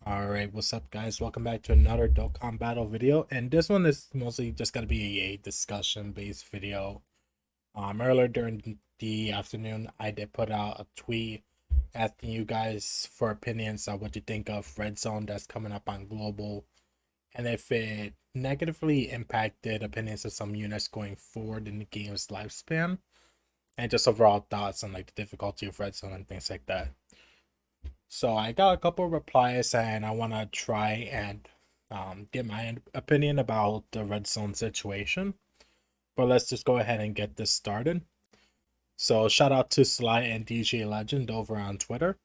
Alright, what's up guys? Welcome back to another Dokkan battle video. And this one is mostly just gonna be a discussion based video. Earlier during the afternoon, I did put out a tweet asking you guys for opinions on what you think of Red Zone that's coming up on Global, and if it negatively impacted opinions of some units going forward in the game's lifespan, and just overall thoughts on like the difficulty of Red Zone and things like that. So I got a couple replies, and I want to try and get my opinion about the red zone situation. But let's just go ahead and get this started. So shout out to Sly and DJ Legend over on Twitter.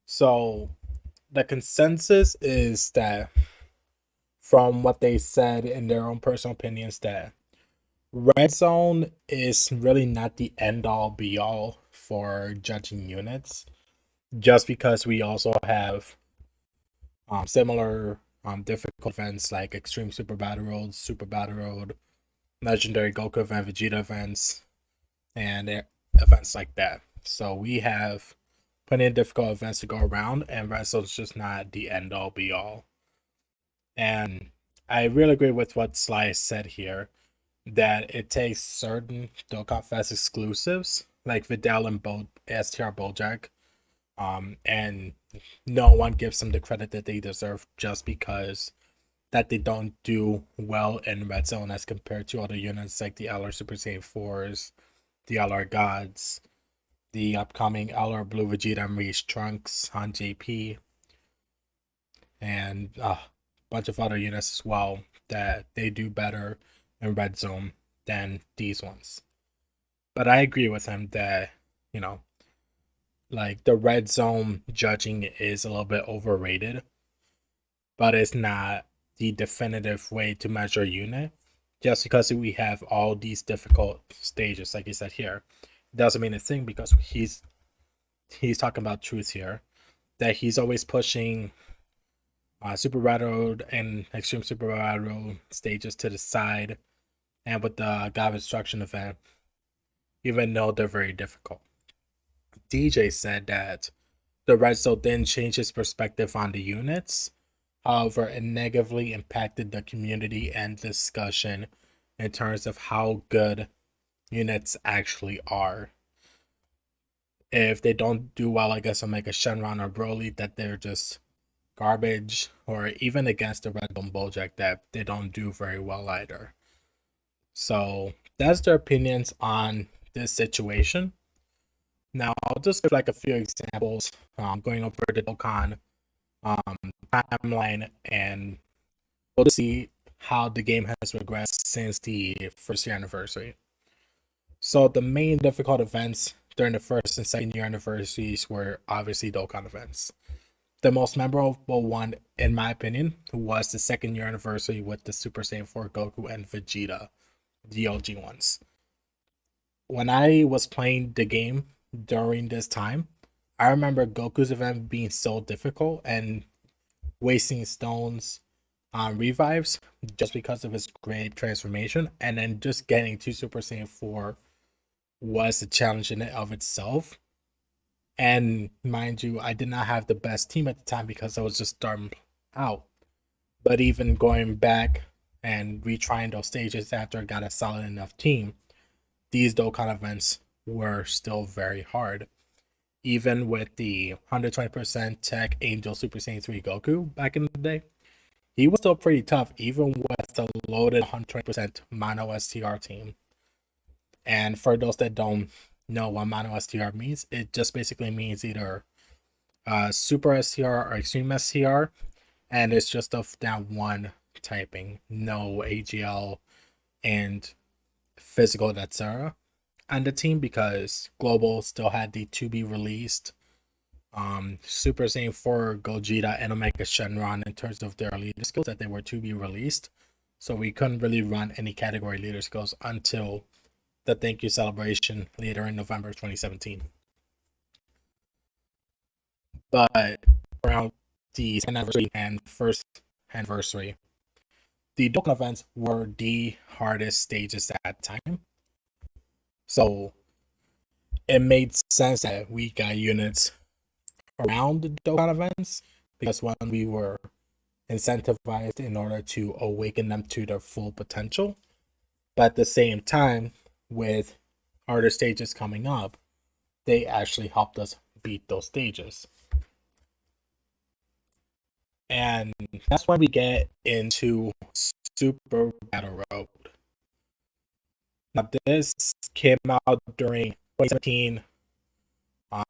So the consensus is that from what they said in their own personal opinions that red zone is really not the end all be all for judging units, just because we also have similar difficult events like Extreme Super Battle Road, Legendary Goku event, Vegeta events, and events like that. So we have plenty of difficult events to go around, and Wrestle's just not the end all be all. And I really agree with what Sly said here that it takes certain Dokkan Fest exclusives like Vidal and STR Bojack, and no one gives them the credit that they deserve just because that they don't do well in red zone as compared to other units like the LR Super Saiyan 4s, the LR Gods, the upcoming LR Blue Vegeta and Reach Trunks on JP, and a bunch of other units as well that they do better in red zone than these ones. But I agree with him that, you know, like the red zone judging is a little bit overrated, but it's not the definitive way to measure a unit. Just because we have all these difficult stages, like he said here, doesn't mean a thing because he's talking about truth here. That he's always pushing Super Battle and Extreme Super Battle stages to the side, and with the God of Instruction event, even though they're very difficult. DJ said that the red zone didn't change his perspective on the units. However, it negatively impacted the community and discussion in terms of how good units actually are. If they don't do well, I guess I'll make a Shenron or Broly that they're just garbage, or even against the Red Bone Bojack that they don't do very well either. So that's their opinions on this situation. Now I'll just give like a few examples, going over the Dokkan um, timeline, and we'll see how the game has progressed since the first year anniversary. So the main difficult events during the first and second year anniversaries were obviously Dokkan events. The most memorable one, in my opinion, was the second year anniversary with the Super Saiyan 4 Goku and Vegeta, the OG ones. When I was playing the game during this time, I remember Goku's event being so difficult and wasting stones on revives just because of his great transformation, and then just getting to Super Saiyan 4 was a challenge in it of itself. And mind you, I did not have the best team at the time because I was just starting out. But even going back and retrying those stages after I got a solid enough team, these Dokkan events were still very hard. Even with the 120% Tech Angel Super Saiyan 3 Goku back in the day, he was still pretty tough, even with the loaded 120% Mono STR team. And for those that don't know what Mono STR means, it just basically means either Super STR or Extreme STR, and it's just of that one typing, no AGL and physical, etc. on the team, because Global still had the to be released Super Saiyan 4 Gogeta and Omega Shenron in terms of their leader skills that they were to be released. So we couldn't really run any category leader skills until the thank you celebration later in November 2017. But around the second anniversary and first anniversary, the Dokkan events were the hardest stages at that time. So it made sense that we got units around the Dokkan events because when we were incentivized in order to awaken them to their full potential. But at the same time, with harder stages coming up, they actually helped us beat those stages. And that's why we get into Super Battle Road. Now, this came out during 2017, uh,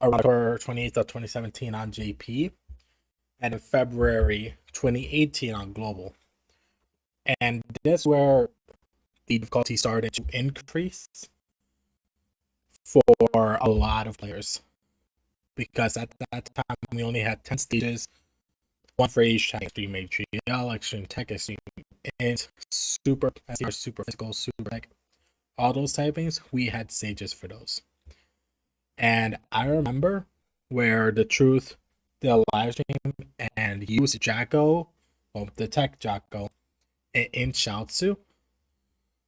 around October 28th of 2017 on JP, and in February 2018 on Global. And this is where the difficulty started to increase for a lot of players. Because at that time, we only had 10 stages, one for each type: Extreme HGL, Extreme Tech, Extreme Int, Super SDR, Super Physical, Super Tech. All those typings, we had stages for those. And I remember where the Truth did a live stream and used Jacko, well, the Tech Jacko, in Shoutsu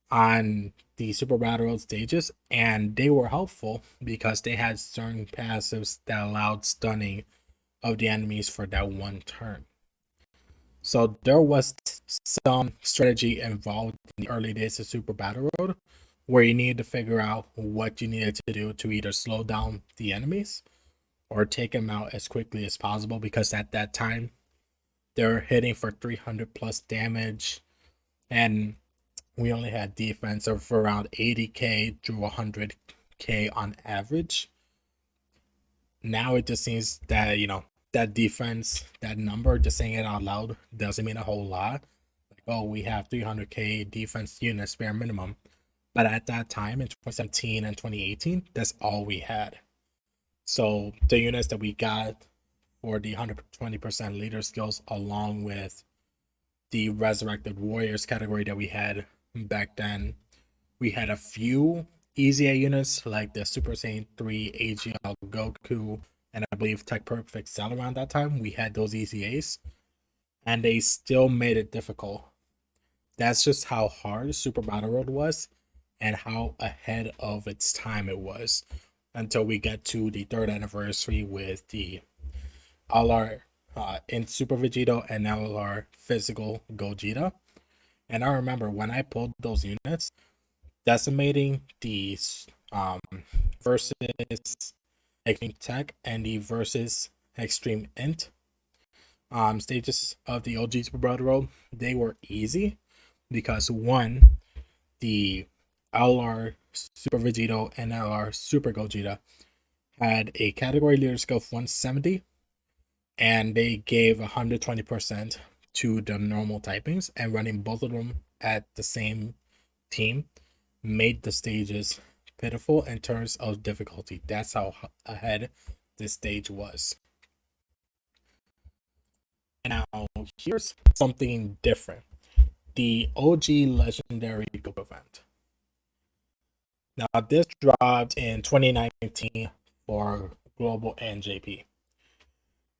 on the Super Battle Road stages, and they were helpful because they had certain passives that allowed stunning of the enemies for that one turn. So there was some strategy involved in the early days of Super Battle Road where you needed to figure out what you needed to do to either slow down the enemies or take them out as quickly as possible, because at that time they're hitting for 300 plus damage, and we only had defense of around 80k through 100k on average. Now it just seems that, that defense, that number, just saying it out loud doesn't mean a whole lot. Like, oh, we have 300k defense units bare minimum. But at that time in 2017 and 2018, that's all we had. So the units that we got for the 120% leader skills, along with the Resurrected Warriors category that we had back then, we had a few easy A units like the Super Saiyan 3 AGL Goku, and I believe Tech Perfect Cell around that time. We had those easy A's, and they still made it difficult. That's just how hard Super Battle Road was and how ahead of its time it was, until we get to the third anniversary with the LR in Super Vegito and LR Physical Gogeta. And I remember when I pulled those units, decimating the versus Extreme Tech and the versus Extreme Int stages of the OG Super Battle Road, they were easy because one, the LR Super Vegito and LR Super Gogeta had a category leader skill of 170, and they gave 120% to the normal typings, and running both of them at the same team made the stages pitiful in terms of difficulty. That's how ahead this stage was. Now, here's something different: the OG Legendary Goku event. Now, this dropped in 2019 for Global and JP.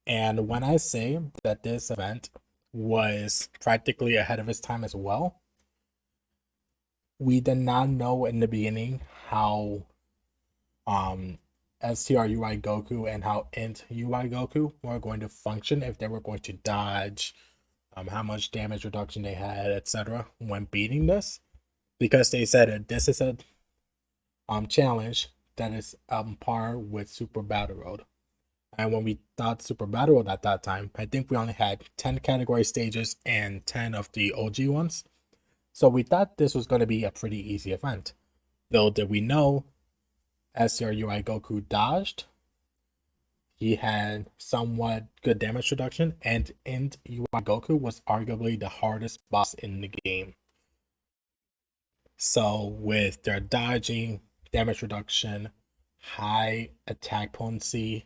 And when I say that this event was practically ahead of its time as well, we did not know in the beginning how STR UI Goku and how Int UI Goku were going to function, if they were going to dodge, how much damage reduction they had, etc. when beating this, because they said that this is a challenge that is par with Super Battle Road. And when we thought Super Battle Road at that time, I think we only had 10 category stages and 10 of the OG ones. So we thought this was going to be a pretty easy event. Though did we know SR UI Goku dodged, he had somewhat good damage reduction, and Int UI Goku was arguably the hardest boss in the game. So with their dodging, damage reduction, high attack potency,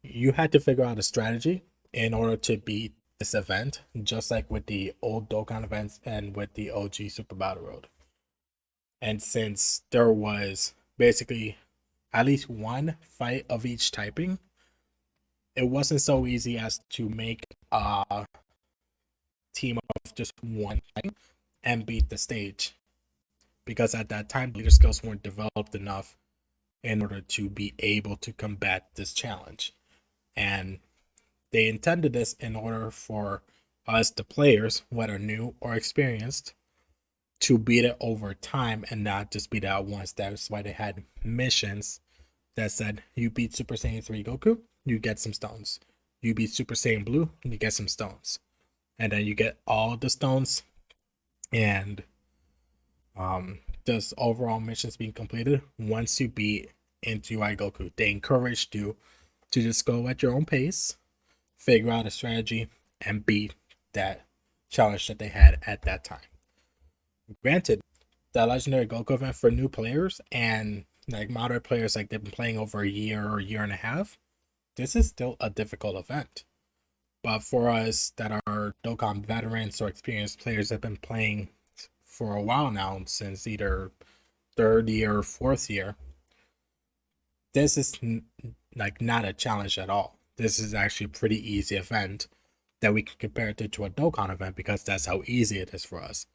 you had to figure out a strategy in order to beat this event, just like with the old Dokkan events and with the OG Super Battle Road. And since there was basically at least one fight of each typing, it wasn't so easy as to make a team of just one and beat the stage, because at that time leader skills weren't developed enough in order to be able to combat this challenge. And They intended this in order for us, the players, whether new or experienced, to beat it over time and not just beat it at once. That's why they had missions that said you beat Super Saiyan 3 Goku, you get some stones. You beat Super Saiyan Blue, you get some stones. And then you get all the stones and just overall missions being completed once you beat into UI Goku. They encouraged you to just go at your own pace, figure out a strategy, and beat that challenge that they had at that time. Granted, the Legendary Goku event for new players and like moderate players, like they've been playing over a year or year and a half, this is still a difficult event. But for us that are Dokkan veterans or experienced players that have been playing for a while now, since either third year or fourth year, this is like not a challenge at all. This is actually a pretty easy event that we can compare it to a Dokkan event because that's how easy it is for us.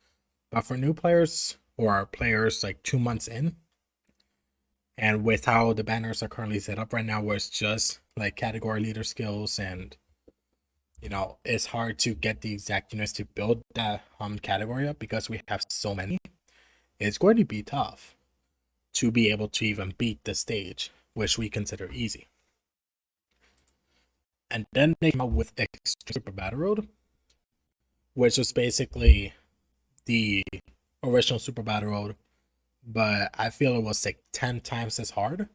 But for new players or players like 2 months in, and with how the banners are currently set up right now, where it's just like category leader skills and it's hard to get the exact units to build that category up because we have so many. It's going to be tough to be able to even beat the stage, which we consider easy. And then they came out with Extreme Super Battle Road, which was basically the original Super Battle Road, but I feel it was like 10 times as hard,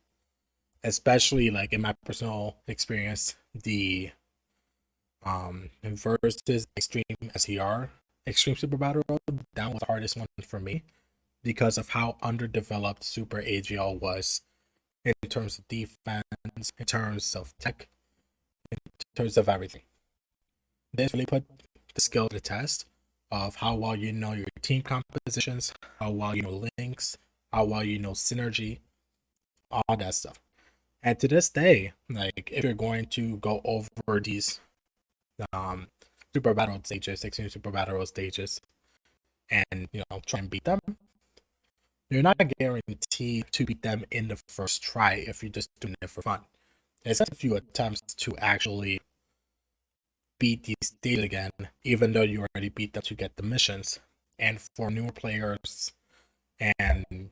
especially like in my personal experience, the versus Extreme SCR, Extreme Super Battle Road, that was the hardest one for me because of how underdeveloped Super AGL was in terms of defense, in terms of tech, in terms of everything. This really put the skill to the test of how well you know your team compositions, how well you know links, how well you know synergy, all that stuff. And to this day, like if you're going to go over these super battle stages, extreme super battle stages, and try and beat them, you're not guaranteed to beat them in the first try if you're just doing it for fun. There's a few attempts to actually beat these stages again, even though you already beat them to get the missions. And for newer players and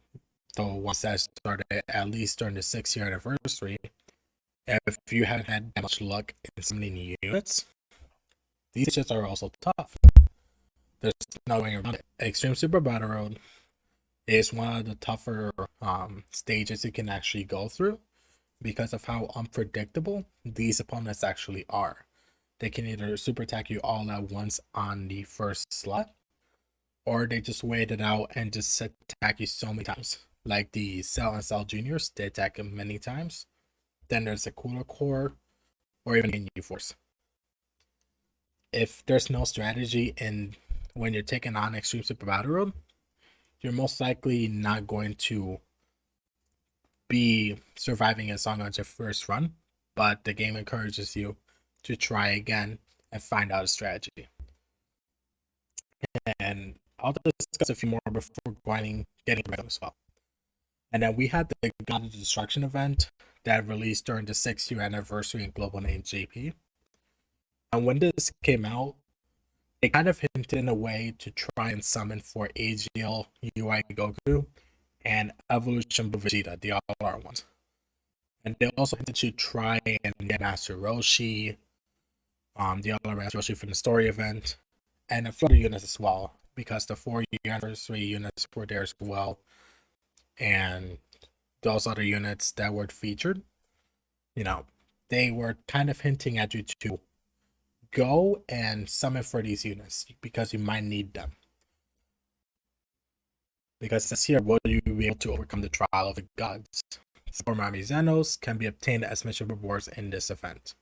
the ones that started at least during the 6-year anniversary, if you haven't had that much luck in summoning units, these stages are also tough. There's no way around it. Extreme Super Battle Road is one of the tougher stages you can actually go through because of how unpredictable these opponents actually are. They can either super attack you all at once on the first slot, or they just wait it out and just attack you so many times. Like the Cell and Cell Juniors, they attack him many times. Then there's a Cooler Core, or even in U-Force. If there's no strategy in when you're taking on Extreme Super Battle Road, you're most likely not going to be surviving a song on your first run, but the game encourages you to try again and find out a strategy. And I'll discuss a few more before getting rid as well. And then we had the God of Destruction event that released during the 6-year anniversary in Global Name JP. And when this came out, it kind of hinted in a way to try and summon for AGL UI Goku and Evolution Vegeta, the all-R ones. And they also hinted to try and get Master Roshi, the all-R Master Roshi from the story event, and a few other units as well, because the 4-year anniversary units were there as well. And those other units that were featured, they were kind of hinting at you to go and summon for these units because you might need them. Because it says here, will you be able to overcome the trial of the gods? 4 Mami Zenos can be obtained as mission rewards in this event.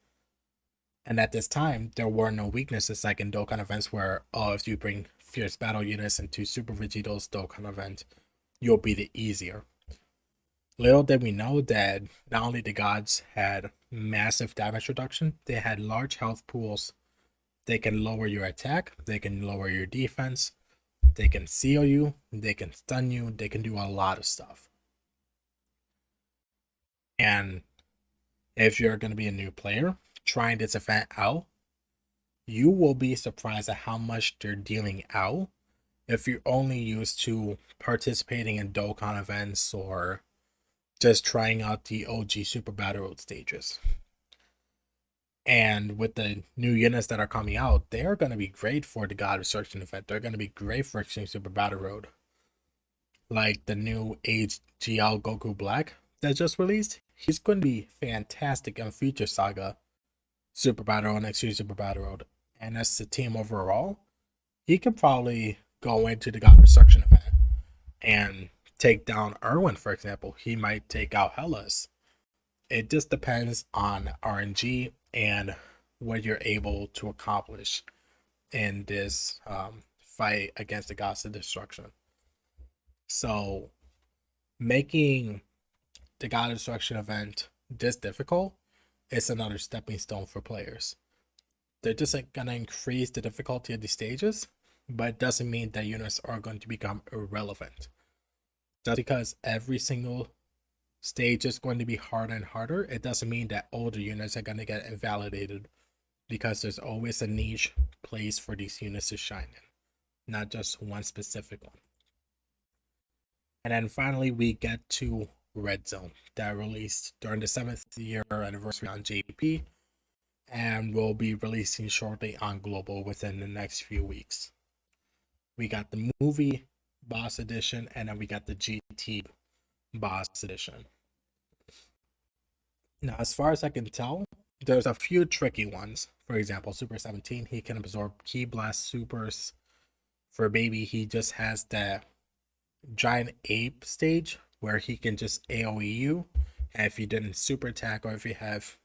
And at this time, there were no weaknesses like in Dokkan events where, if you bring Fierce Battle units into Super Vegito's Dokkan event, you'll beat it easier. Little did we know that not only the gods had massive damage reduction, they had large health pools. They can lower your attack, they can lower your defense, they can seal you, they can stun you, they can do a lot of stuff. And if you're going to be a new player, trying this event out, you will be surprised at how much they're dealing out if you're only used to participating in Dokkan events or just trying out the OG Super Battle Road stages. And with the new units that are coming out, they are going to be great for the God Destruction event. They're going to be great for Extreme Super Battle Road. Like the new HGL Goku Black that just released. He's going to be fantastic in Future Saga Super Battle Road and Extreme Super Battle Road. And as the team overall, he can probably go into the God Destruction event and take down Erwin, for example. He might take out Hellas. It just depends on RNG and what you're able to accomplish in this fight against the Gods of Destruction. So, making the God of Destruction event this difficult is another stepping stone for players. They're just gonna increase the difficulty of the stages, but it doesn't mean that units are going to become irrelevant. Just because every single stage is going to be harder and harder, it doesn't mean that older units are going to get invalidated, because there's always a niche place for these units to shine in, not just one specific one. And then finally, we get to Red Zone that released during the 7th year anniversary on JP and will be releasing shortly on Global within the next few weeks. We got the movie boss edition, and then we got the GT boss edition. Now, as far as I can tell, there's a few tricky ones. For example, Super 17, he can absorb Ki Blast supers. For Baby, he just has that giant ape stage where he can just AoE you. And if you didn't super attack, or if you have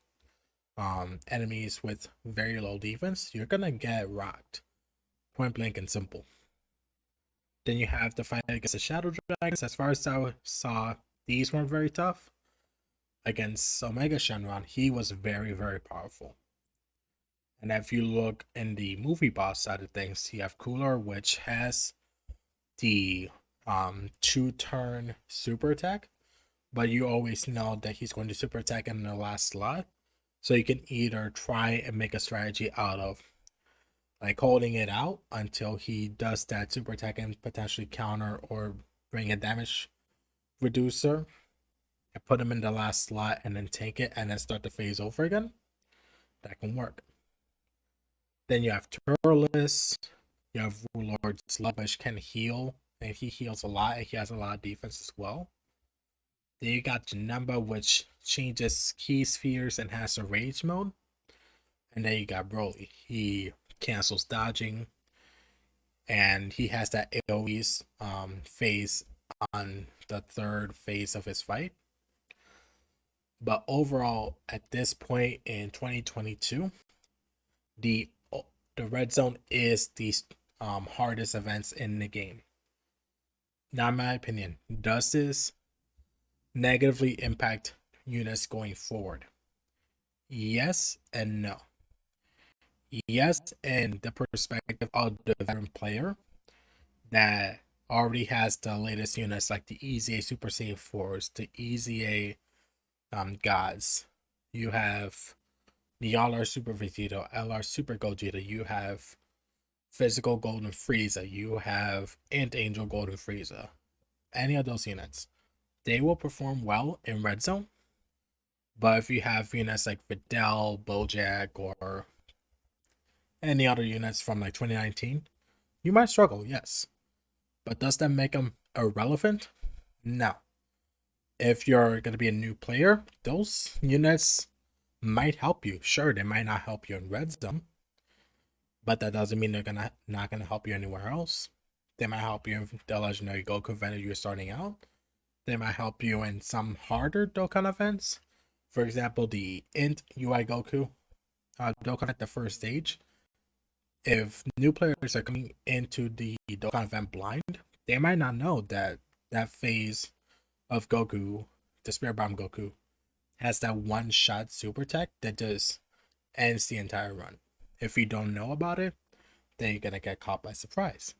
enemies with very low defense, you're gonna get rocked. Point blank and simple. Then you have the fight against the Shadow Dragons. As far as I saw, these weren't very tough. Against Omega Shenron, he was very, very powerful. And if you look in the movie boss side of things, you have Cooler, which has the 2-turn super attack, but you always know that he's going to super attack in the last slot. So you can either try and make a strategy out of like holding it out until he does that super attack and potentially counter or bring a damage reducer and put him in the last slot and then take it and then start the phase over again. That can work. Then you have Turles, you have Warlord Slug, which can heal, and he heals a lot, and he has a lot of defense as well. Then you got Janemba, which changes key spheres and has a rage mode. And then you got Broly. He cancels dodging, and he has that AoE's phase on the 3rd phase of his fight. But overall, at this point in 2022, the Red Zone is the hardest events in the game. Now, in my opinion, does this negatively impact units going forward? Yes and no. Yes, in the perspective of the veteran player that already has the latest units like the EZA Super Saiyan Force, the EZA Gods. You have the LR Super Vegeta, LR Super Gogeta. You have Physical Golden Frieza. You have Ant Angel Golden Frieza. Any of those units, they will perform well in Red Zone. But if you have units like Videl, Bojack, or any other units from like 2019, you might struggle, yes. But does that make them irrelevant? No. If you're going to be a new player, those units might help you. Sure, they might not help you in Red Zone, but that doesn't mean they're not gonna help you anywhere else. They might help you in the Legendary Goku event if you're starting out. They might help you in some harder Dokkan events. For example, the Int UI Goku Dokkan at the first stage. If new players are coming into the Dokkan event blind, they might not know that that phase of Goku, the Spirit Bomb Goku, has that one-shot super tech that just ends the entire run. If you don't know about it, then you're gonna get caught by surprise.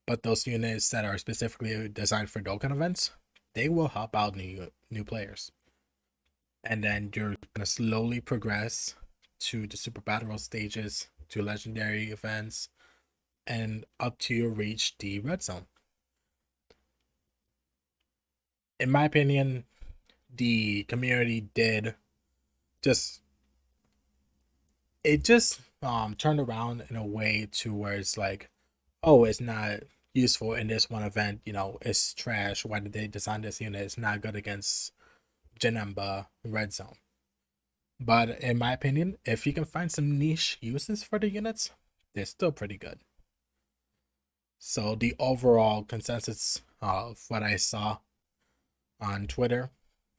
But those units that are specifically designed for Dokkan events, they will help out new players. and then you're gonna slowly progress to the super battle stages, to legendary events, and up to you reach the red zone. In my opinion, the community did just turned around in a way to where it's like, oh, it's not useful in this one event, it's trash. Why did they design this unit? It's not good against Janemba red zone. But in my opinion, if you can find some niche uses for the units, they're still pretty good. So the overall consensus of what I saw on Twitter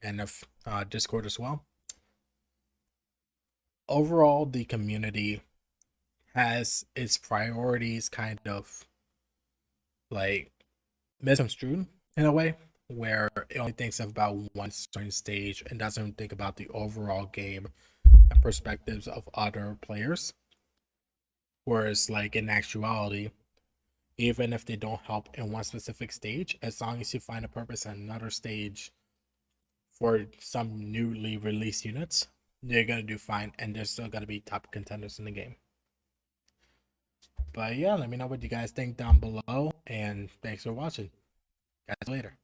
and of Discord as well, overall the community has its priorities kind of like misconstrued in a way where it only thinks about one certain stage and doesn't think about the overall game and perspectives of other players. Whereas, like in actuality, even if they don't help in one specific stage, as long as you find a purpose in another stage for some newly released units, they're gonna do fine, and they're still gonna be top contenders in the game. But yeah, let me know what you guys think down below, and thanks for watching. Guys, later.